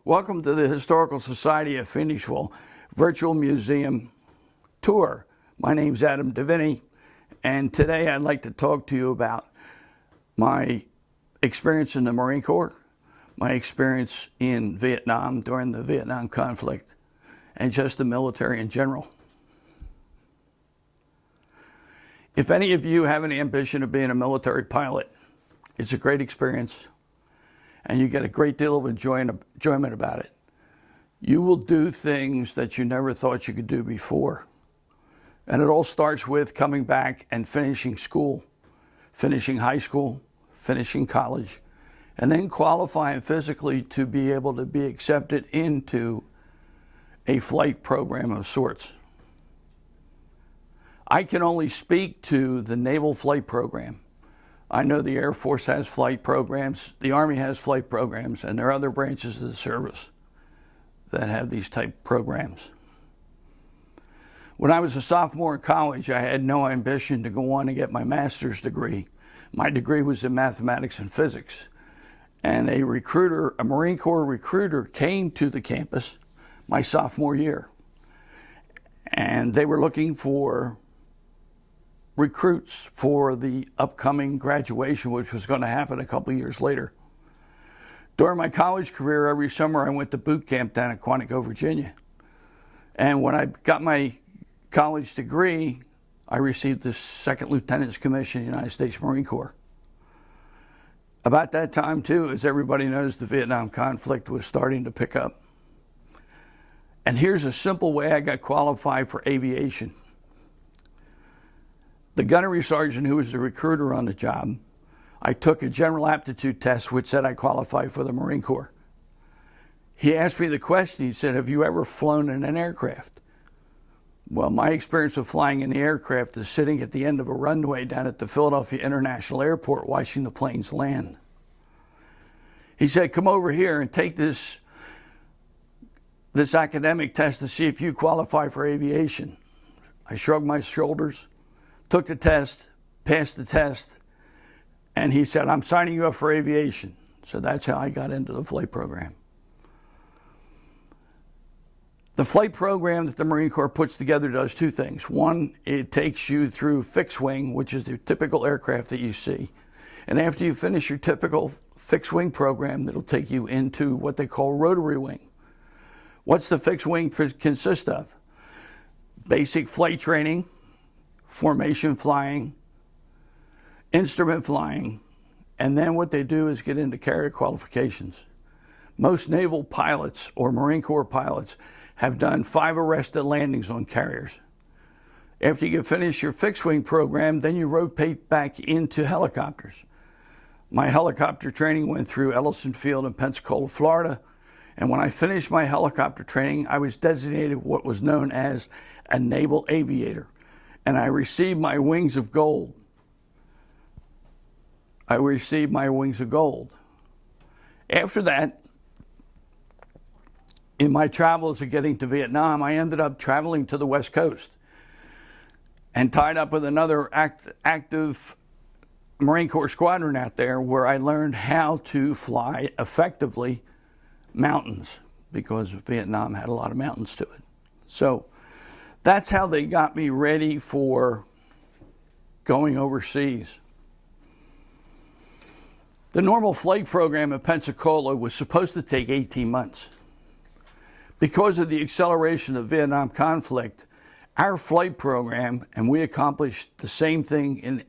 Welcome to the Historical Society of Phoenixville Virtual Museum Tour. My name's Adam Deveney, and today I'd like to talk to you about my experience in the Marine Corps, my experience in Vietnam during the Vietnam conflict, and just the military in general. If any of you have any ambition of being a military pilot, it's a great experience, and you get a great deal of enjoyment about it. You will do things that you never thought you could do before. And it all starts with coming back and finishing school, finishing high school, finishing college, and then qualifying physically to be able to be accepted into a flight program of sorts. I can only speak to the Naval Flight Program. I know the Air Force has flight programs, the Army has flight programs, and there are other branches of the service that have these type programs. When I was a sophomore in college, I had no ambition to go on and get my master's degree. My degree was in mathematics and physics. And a Marine Corps recruiter came to the campus my sophomore year. And they were looking for recruits for the upcoming graduation, which was going to happen a couple years later. During my college career, every summer I went to boot camp down in Quantico, Virginia. And when I got my college degree, I received the second lieutenant's commission in the United States Marine Corps. About that time, too, as everybody knows, the Vietnam conflict was starting to pick up. And here's a simple way I got qualified for aviation. The gunnery sergeant who was the recruiter on the job, I took a general aptitude test which said I qualified for the Marine Corps. He asked me the question, he said, have you ever flown in an aircraft? Well, my experience with flying in the aircraft is sitting at the end of a runway down at the Philadelphia International Airport watching the planes land. He said, come over here and take this academic test to see if you qualify for aviation. I shrugged my shoulders, took the test, passed the test, and he said, I'm signing you up for aviation. So that's how I got into the flight program. The flight program that the Marine Corps puts together does two things. One, it takes you through fixed wing, which is the typical aircraft that you see. And after you finish your typical fixed wing program, it'll take you into what they call rotary wing. What's the fixed wing consist of? Basic flight training, formation flying, instrument flying, and then what they do is get into carrier qualifications. Most naval pilots or Marine Corps pilots have done 5 arrested landings on carriers. After you finish your fixed wing program, then you rotate back into helicopters. My helicopter training went through Ellison Field in Pensacola, Florida, and when I finished my helicopter training, I was designated what was known as a naval aviator. And I received my wings of gold. After that, in my travels of getting to Vietnam, I ended up traveling to the West Coast and tied up with another active Marine Corps squadron out there where I learned how to fly effectively mountains because Vietnam had a lot of mountains to it. So that's how they got me ready for going overseas. The normal flight program at Pensacola was supposed to take 18 months. Because of the acceleration of the Vietnam conflict, our flight program, and we accomplished the same thing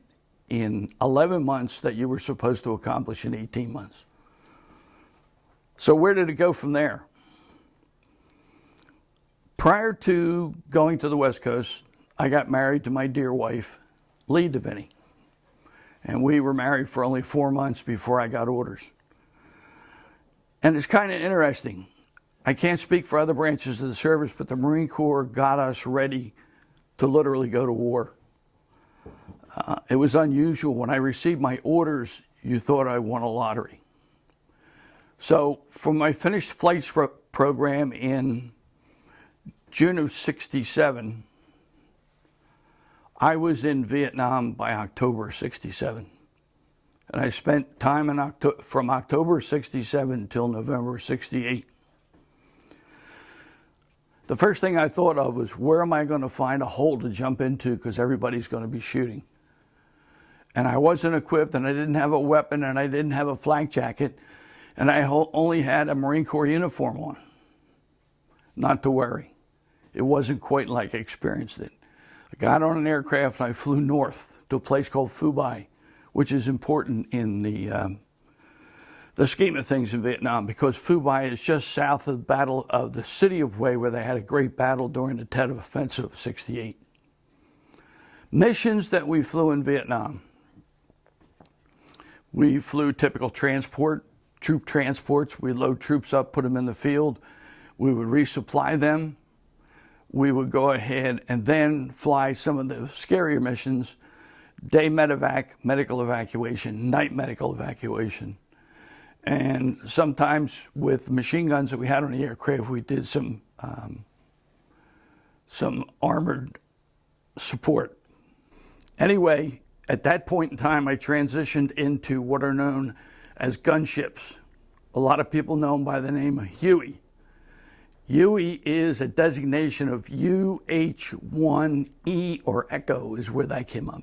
in 11 months that you were supposed to accomplish in 18 months. So where did it go from there? Prior to going to the West Coast, I got married to my dear wife, Lee Deveney. And we were married for only 4 months before I got orders. And it's kind of interesting. I can't speak for other branches of the service, but the Marine Corps got us ready to literally go to war. It was unusual. When I received my orders, you thought I won a lottery. So for my finished flight program in June of '67, I was in Vietnam by October '67. And I spent time from October 67 until November 68. The first thing I thought of was, where am I going to find a hole to jump into, because everybody's going to be shooting. And I wasn't equipped, and I didn't have a weapon, and I didn't have a flak jacket, and I only had a Marine Corps uniform on. Not to worry. It wasn't quite like I experienced it. I got on an aircraft and I flew north to a place called Huey, which is important in the scheme of things in Vietnam, because Huey is just south of the battle of the city of Hue, where they had a great battle during the Tet Offensive of 68. Missions that we flew in Vietnam. We flew typical troop transports. We load troops up, put them in the field. We would resupply them. We would go ahead and then fly some of the scarier missions, day medevac, medical evacuation, night medical evacuation. And sometimes with machine guns that we had on the aircraft, we did some armored support. Anyway, at that point in time, I transitioned into what are known as gunships. A lot of people know them by the name of Huey. Huey is a designation of UH-1E, or Echo is where that came up.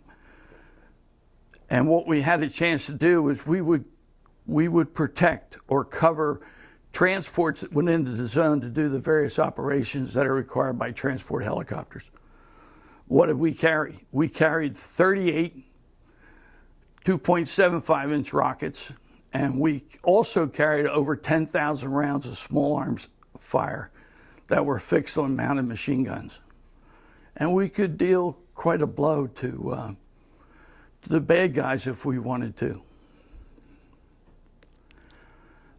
And what we had a chance to do is we would protect or cover transports that went into the zone to do the various operations that are required by transport helicopters. What did we carry? We carried 38 2.75-inch rockets, and we also carried over 10,000 rounds of small arms fire that were fixed on mounted machine guns. And we could deal quite a blow to the bad guys if we wanted to.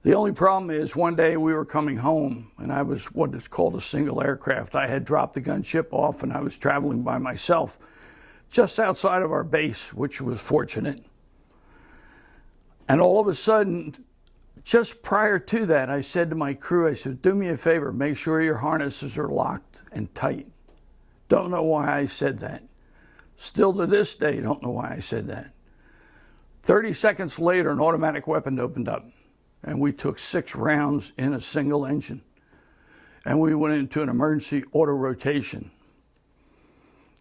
The only problem is, one day we were coming home, and I was what is called a single aircraft. I had dropped the gunship off, and I was traveling by myself just outside of our base, which was fortunate. And all of a sudden, just prior to that, I said to my crew, I said, do me a favor, make sure your harnesses are locked and tight. Don't know why I said that. Still to this day, don't know why I said that. 30 seconds later, an automatic weapon opened up, and we took 6 rounds in a single engine. And we went into an emergency auto rotation.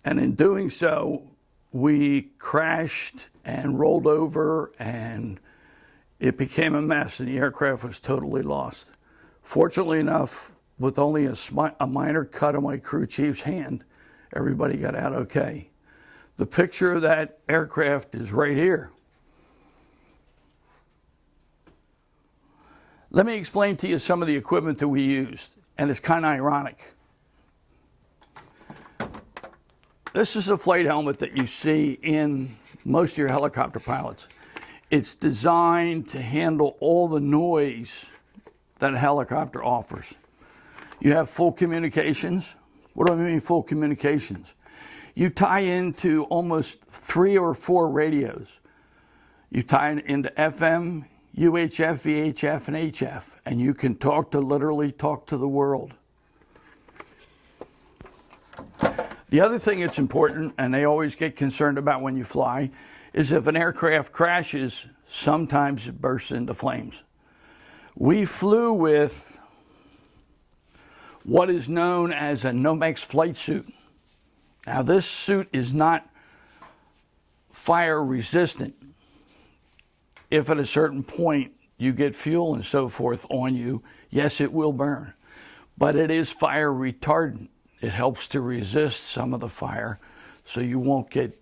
And in doing so, we crashed and rolled over, and it became a mess, and the aircraft was totally lost. Fortunately enough, with only a minor cut on my crew chief's hand, everybody got out okay. The picture of that aircraft is right here. Let me explain to you some of the equipment that we used, and it's kind of ironic. This is a flight helmet that you see in most of your helicopter pilots. It's designed to handle all the noise that a helicopter offers. You have full communications. What do I mean full communications? You tie into almost 3 or 4 radios. You tie into FM, UHF, VHF, and HF, and you can literally talk to the world. The other thing that's important, and they always get concerned about when you fly, is if an aircraft crashes, sometimes it bursts into flames. We flew with what is known as a Nomex flight suit. Now, this suit is not fire resistant. If at a certain point you get fuel and so forth on you, yes, it will burn. But it is fire retardant. It helps to resist some of the fire, so you won't get,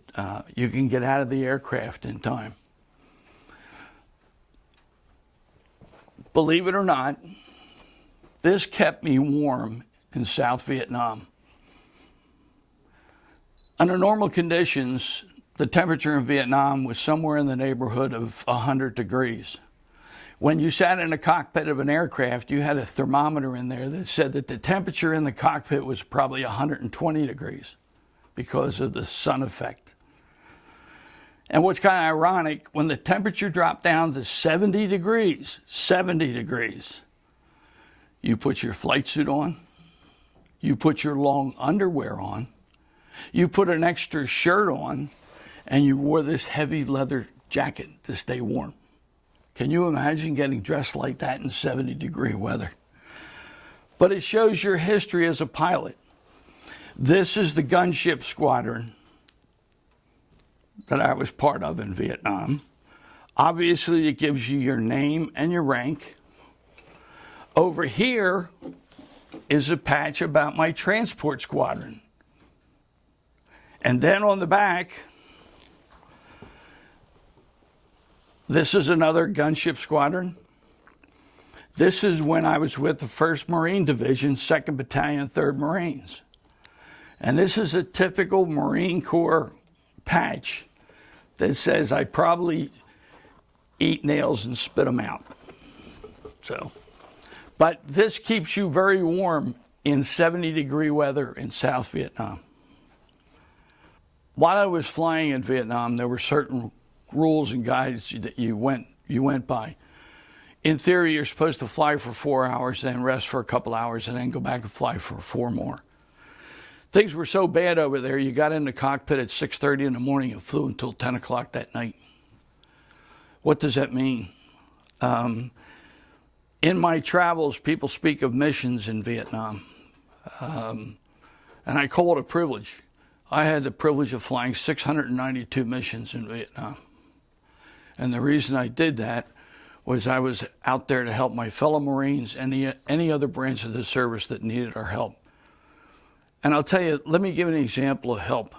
you can get out of the aircraft in time. Believe it or not, this kept me warm in South Vietnam. Under normal conditions, the temperature in Vietnam was somewhere in the neighborhood of 100 degrees. When you sat in a cockpit of an aircraft, you had a thermometer in there that said that the temperature in the cockpit was probably 120 degrees because of the sun effect. And what's kind of ironic, when the temperature dropped down to 70 degrees, you put your flight suit on, you put your long underwear on, you put an extra shirt on, and you wore this heavy leather jacket to stay warm. Can you imagine getting dressed like that in 70-degree weather? But it shows your history as a pilot. This is the gunship squadron that I was part of in Vietnam. Obviously, it gives you your name and your rank. Over here is a patch about my transport squadron. And then on the back, this is another gunship squadron. This is when I was with the 1st Marine Division, 2nd Battalion, 3rd Marines. And this is a typical Marine Corps patch that says I probably eat nails and spit them out. So, but this keeps you very warm in 70-degree weather in South Vietnam. While I was flying in Vietnam, there were certain rules and guides that you went by. In theory, you're supposed to fly for 4 hours, then rest for a couple hours, and then go back and fly for 4 more. Things were so bad over there, you got in the cockpit at 6:30 in the morning and flew until 10 o'clock that night. What does that mean? In my travels, people speak of missions in Vietnam, and I call it a privilege. I had the privilege of flying 692 missions in Vietnam. And the reason I did that was I was out there to help my fellow Marines and any other branch of the service that needed our help. And I'll tell you, let me give an example of help.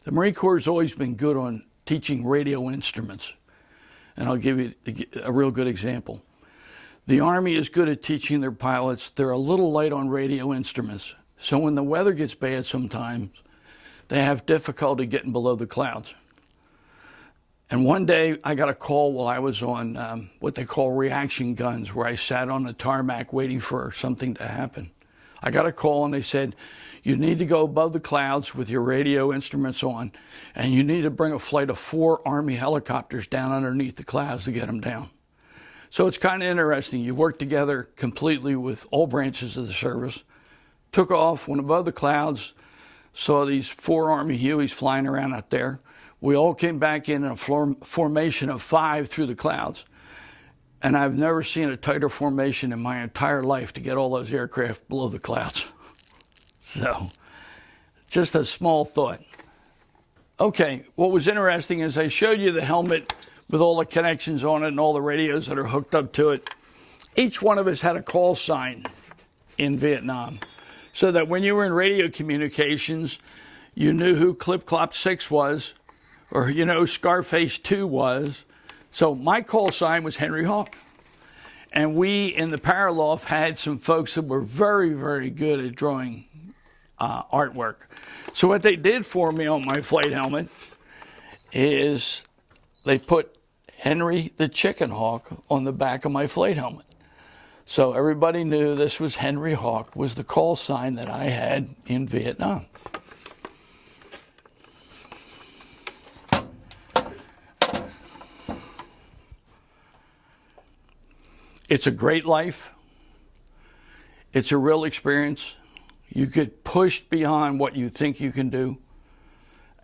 The Marine Corps has always been good on teaching radio instruments. And I'll give you a real good example. The Army is good at teaching their pilots. They're a little light on radio instruments. So when the weather gets bad sometimes, they have difficulty getting below the clouds. And one day I got a call while I was on what they call reaction guns, where I sat on the tarmac waiting for something to happen. I got a call and they said, you need to go above the clouds with your radio instruments on, and you need to bring a flight of 4 Army helicopters down underneath the clouds to get them down. So it's kind of interesting. You work together completely with all branches of the service. Took off, went above the clouds, saw these 4 Army Hueys flying around out there. We all came back in a formation of 5 through the clouds. And I've never seen a tighter formation in my entire life to get all those aircraft below the clouds. So, just a small thought. Okay, what was interesting is I showed you the helmet with all the connections on it and all the radios that are hooked up to it. Each one of us had a call sign in Vietnam, so that when you were in radio communications, you knew who Clip Clop 6 was, or you know Scarface 2 was. So my call sign was Henry Hawk. And we in the Paraloft had some folks that were very, very good at drawing artwork. So what they did for me on my flight helmet is they put Henry the Chicken Hawk on the back of my flight helmet. So everybody knew this was Henry Hawk, was the call sign that I had in Vietnam. It's a great life. It's a real experience. You get pushed beyond what you think you can do.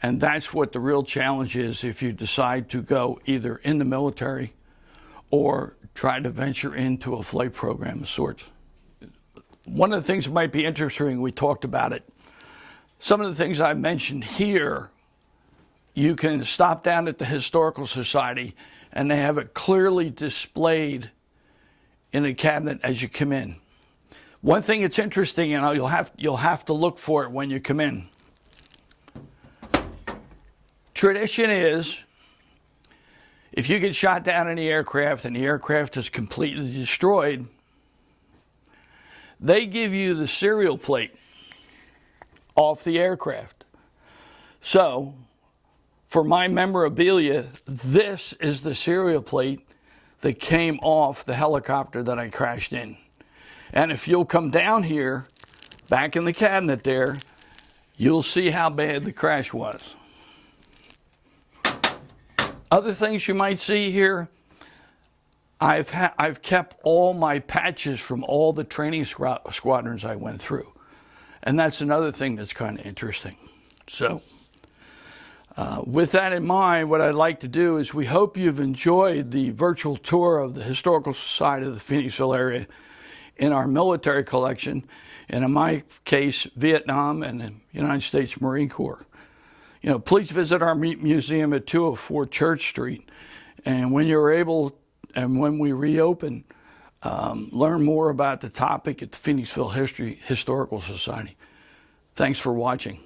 And that's what the real challenge is if you decide to go either in the military or try to venture into a flight program of sorts. One of the things that might be interesting, we talked about it. Some of the things I mentioned here, you can stop down at the Historical Society and they have it clearly displayed in a cabinet as you come in. One thing that's interesting, and you'll have to look for it when you come in. Tradition is, if you get shot down in the aircraft and the aircraft is completely destroyed, they give you the serial plate off the aircraft. So, for my memorabilia, this is the serial plate that came off the helicopter that I crashed in. And if you'll come down here, back in the cabinet there, you'll see how bad the crash was. Other things you might see here, I've kept all my patches from all the training squadrons I went through. And that's another thing that's kind of interesting. So, With that in mind, what I'd like to do is we hope you've enjoyed the virtual tour of the Historical Society of the Phoenixville area in our military collection, and in my case, Vietnam and the United States Marine Corps. Please visit our museum at 204 Church Street, and when you're able, and when we reopen, learn more about the topic at the Phoenixville Historical Society. Thanks for watching.